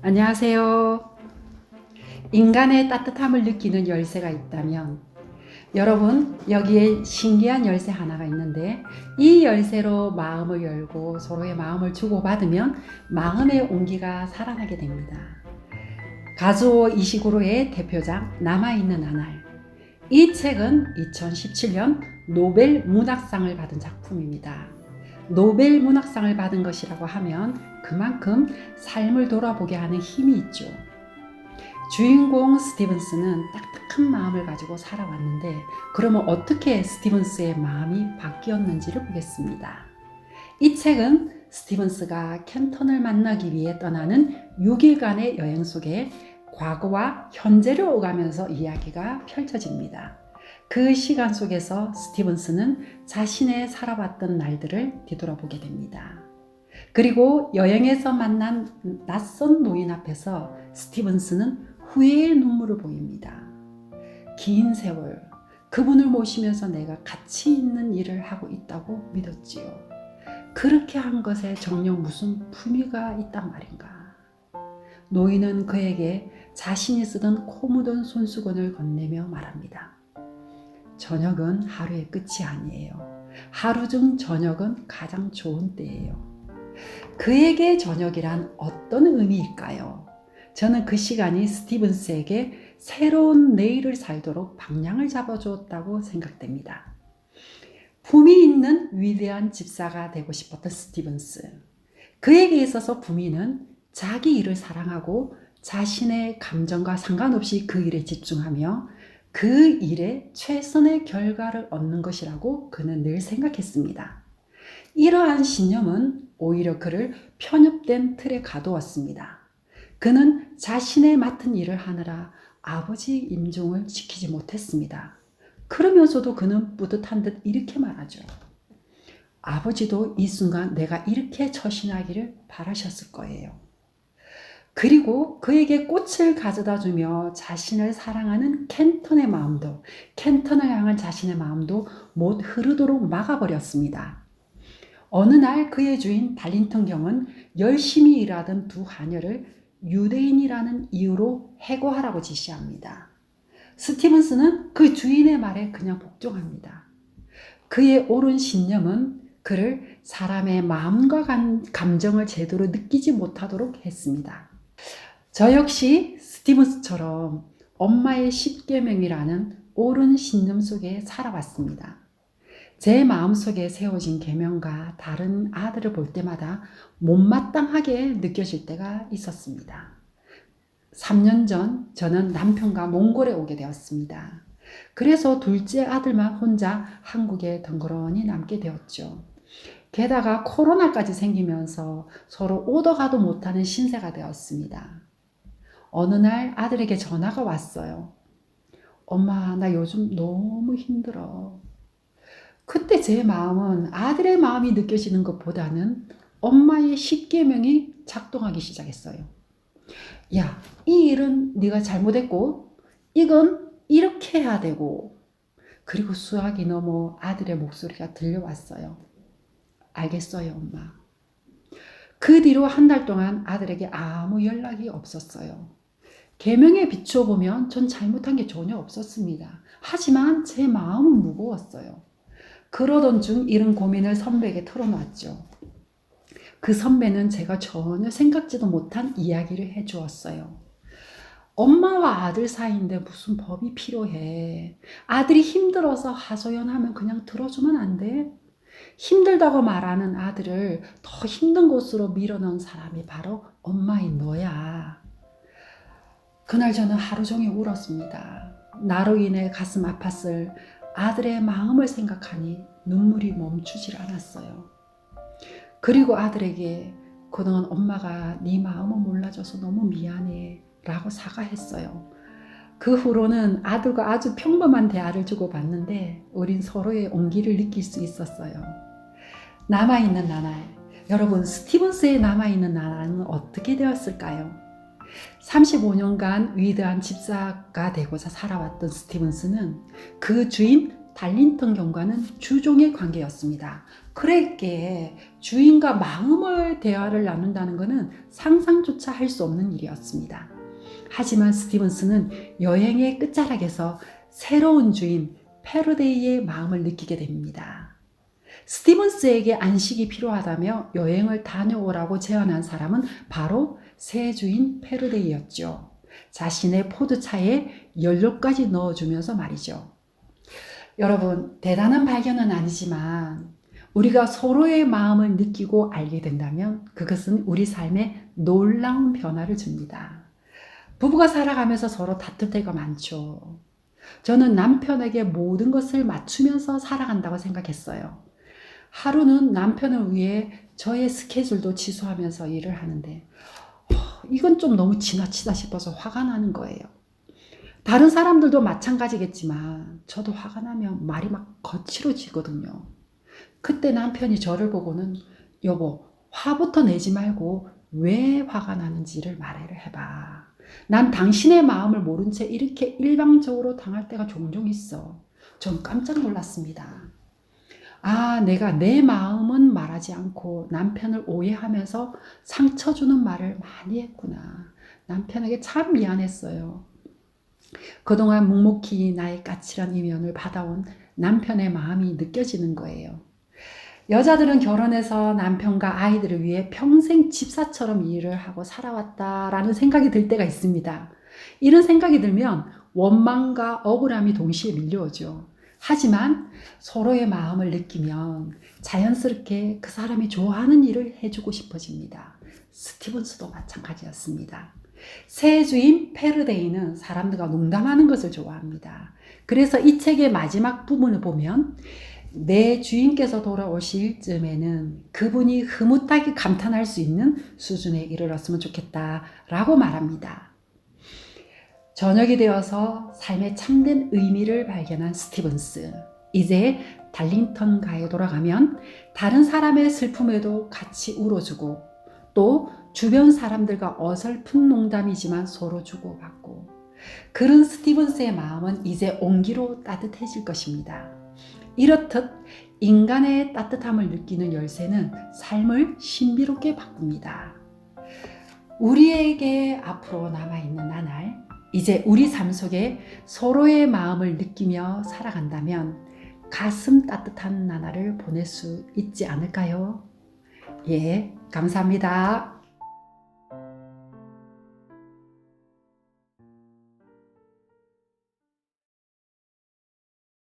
안녕하세요. 인간의 따뜻함을 느끼는 열쇠가 있다면 여러분, 여기에 신기한 열쇠 하나가 있는데, 이 열쇠로 마음을 열고 서로의 마음을 주고받으면 마음의 온기가 살아나게 됩니다. 가즈오 이시구로의 대표작 남아있는 나날. 이 책은 2017년 노벨 문학상을 받은 작품입니다. 노벨 문학상을 받은 것이라고 하면 그만큼 삶을 돌아보게 하는 힘이 있죠. 주인공 스티븐스는 딱딱한 마음을 가지고 살아왔는데, 그러면 어떻게 스티븐스의 마음이 바뀌었는지를 보겠습니다. 이 책은 스티븐스가 켄턴을 만나기 위해 떠나는 6일간의 여행 속에 과거와 현재를 오가면서 이야기가 펼쳐집니다. 그 시간 속에서 스티븐스는 자신의 살아왔던 날들을 뒤돌아보게 됩니다. 그리고 여행에서 만난 낯선 노인 앞에서 스티븐스는 후회의 눈물을 보입니다. 긴 세월 그분을 모시면서 내가 가치 있는 일을 하고 있다고 믿었지요. 그렇게 한 것에 정녕 무슨 품위가 있단 말인가. 노인은 그에게 자신이 쓰던 코 묻은 손수건을 건네며 말합니다. 저녁은 하루의 끝이 아니에요. 하루 중 저녁은 가장 좋은 때예요. 그에게 저녁이란 어떤 의미일까요? 저는 그 시간이 스티븐스에게 새로운 내일을 살도록 방향을 잡아주었다고 생각됩니다. 품위 있는 위대한 집사가 되고 싶었던 스티븐스. 그에게 있어서 품위는 자기 일을 사랑하고 자신의 감정과 상관없이 그 일에 집중하며 그 일에 최선의 결과를 얻는 것이라고 그는 늘 생각했습니다. 이러한 신념은 오히려 그를 편협된 틀에 가두었습니다. 그는 자신의 맡은 일을 하느라 아버지 임종을 지키지 못했습니다. 그러면서도 그는 뿌듯한 듯 이렇게 말하죠. 아버지도 이 순간 내가 이렇게 처신하기를 바라셨을 거예요. 그리고 그에게 꽃을 가져다 주며 자신을 사랑하는 켄턴의 마음도, 켄턴을 향한 자신의 마음도 못 흐르도록 막아버렸습니다. 어느 날 그의 주인 달린턴 경은 열심히 일하던 두 하녀를 유대인이라는 이유로 해고하라고 지시합니다. 스티븐스는 그 주인의 말에 그냥 복종합니다. 그의 옳은 신념은 그를 사람의 마음과 감정을 제대로 느끼지 못하도록 했습니다. 저 역시 스티븐스처럼 엄마의 십계명이라는 옳은 신념 속에 살아왔습니다. 제 마음속에 세워진 계명과 다른 아들을 볼 때마다 못마땅하게 느껴질 때가 있었습니다. 3년 전 저는 남편과 몽골에 오게 되었습니다. 그래서 둘째 아들만 혼자 한국에 덩그러니 남게 되었죠. 게다가 코로나까지 생기면서 서로 오도 가도 못하는 신세가 되었습니다. 어느 날 아들에게 전화가 왔어요. 엄마, 나 요즘 너무 힘들어. 그때 제 마음은 아들의 마음이 느껴지는 것보다는 엄마의 십계명이 작동하기 시작했어요. 야, 이 일은 네가 잘못했고 이건 이렇게 해야 되고. 그리고 수학이 넘어 아들의 목소리가 들려왔어요. 알겠어요, 엄마. 그 뒤로 한 달 동안 아들에게 아무 연락이 없었어요. 계명에 비추어 보면 전 잘못한 게 전혀 없었습니다. 하지만 제 마음은 무거웠어요. 그러던 중 이런 고민을 선배에게 털어놨죠. 그 선배는 제가 전혀 생각지도 못한 이야기를 해주었어요. 엄마와 아들 사이인데 무슨 법이 필요해. 아들이 힘들어서 하소연하면 그냥 들어주면 안 돼? 힘들다고 말하는 아들을 더 힘든 곳으로 밀어넣은 사람이 바로 엄마인 너야. 그날 저는 하루 종일 울었습니다. 나로 인해 가슴 아팠을 아들의 마음을 생각하니 눈물이 멈추질 않았어요. 그리고 아들에게 그동안 엄마가 네 마음을 몰라줘서 너무 미안해 라고 사과했어요. 그 후로는 아들과 아주 평범한 대화를 주고받는데 우린 서로의 온기를 느낄 수 있었어요. 남아있는 나날, 여러분 스티븐스의 남아있는 나날은 어떻게 되었을까요? 35년간 위대한 집사가 되고자 살아왔던 스티븐스는 그 주인 달린턴 경과는 주종의 관계였습니다. 그랬기에 주인과 마음을 대화를 나눈다는 것은 상상조차 할 수 없는 일이었습니다. 하지만 스티븐스는 여행의 끝자락에서 새로운 주인 패러데이의 마음을 느끼게 됩니다. 스티븐스에게 안식이 필요하다며 여행을 다녀오라고 제안한 사람은 바로 새 주인 패러데이였죠. 자신의 포드차에 연료까지 넣어주면서 말이죠. 여러분, 대단한 발견은 아니지만 우리가 서로의 마음을 느끼고 알게 된다면 그것은 우리 삶에 놀라운 변화를 줍니다. 부부가 살아가면서 서로 다툴 때가 많죠. 저는 남편에게 모든 것을 맞추면서 살아간다고 생각했어요. 하루는 남편을 위해 저의 스케줄도 취소하면서 일을 하는데 이건 좀 너무 지나치다 싶어서 화가 나는 거예요. 다른 사람들도 마찬가지겠지만 저도 화가 나면 말이 막 거칠어지거든요. 그때 남편이 저를 보고는 여보, 화부터 내지 말고 왜 화가 나는지를 말을 해봐. 난 당신의 마음을 모른 채 이렇게 일방적으로 당할 때가 종종 있어. 전 깜짝 놀랐습니다. 아, 내가 내 마음은 말하지 않고 남편을 오해하면서 상처 주는 말을 많이 했구나. 남편에게 참 미안했어요. 그동안 묵묵히 나의 까칠한 이면을 받아온 남편의 마음이 느껴지는 거예요. 여자들은 결혼해서 남편과 아이들을 위해 평생 집사처럼 일을 하고 살아왔다라는 생각이 들 때가 있습니다. 이런 생각이 들면 원망과 억울함이 동시에 밀려오죠. 하지만 서로의 마음을 느끼면 자연스럽게 그 사람이 좋아하는 일을 해주고 싶어집니다. 스티븐스도 마찬가지였습니다. 새 주인 패러데이는 사람들과 농담하는 것을 좋아합니다. 그래서 이 책의 마지막 부분을 보면 내 주인께서 돌아오실 즈음에는 그분이 흐뭇하게 감탄할 수 있는 수준에 이르렀으면 좋겠다라고 말합니다. 저녁이 되어서 삶의 참된 의미를 발견한 스티븐스. 이제 달링턴가에 돌아가면 다른 사람의 슬픔에도 같이 울어주고 또 주변 사람들과 어설픈 농담이지만 서로 주고받고 그런 스티븐스의 마음은 이제 온기로 따뜻해질 것입니다. 이렇듯 인간의 따뜻함을 느끼는 열쇠는 삶을 신비롭게 바꿉니다. 우리에게 앞으로 남아있는 나날, 이제 우리 삶 속에 서로의 마음을 느끼며 살아간다면 가슴 따뜻한 나날을 보낼 수 있지 않을까요? 예, 감사합니다.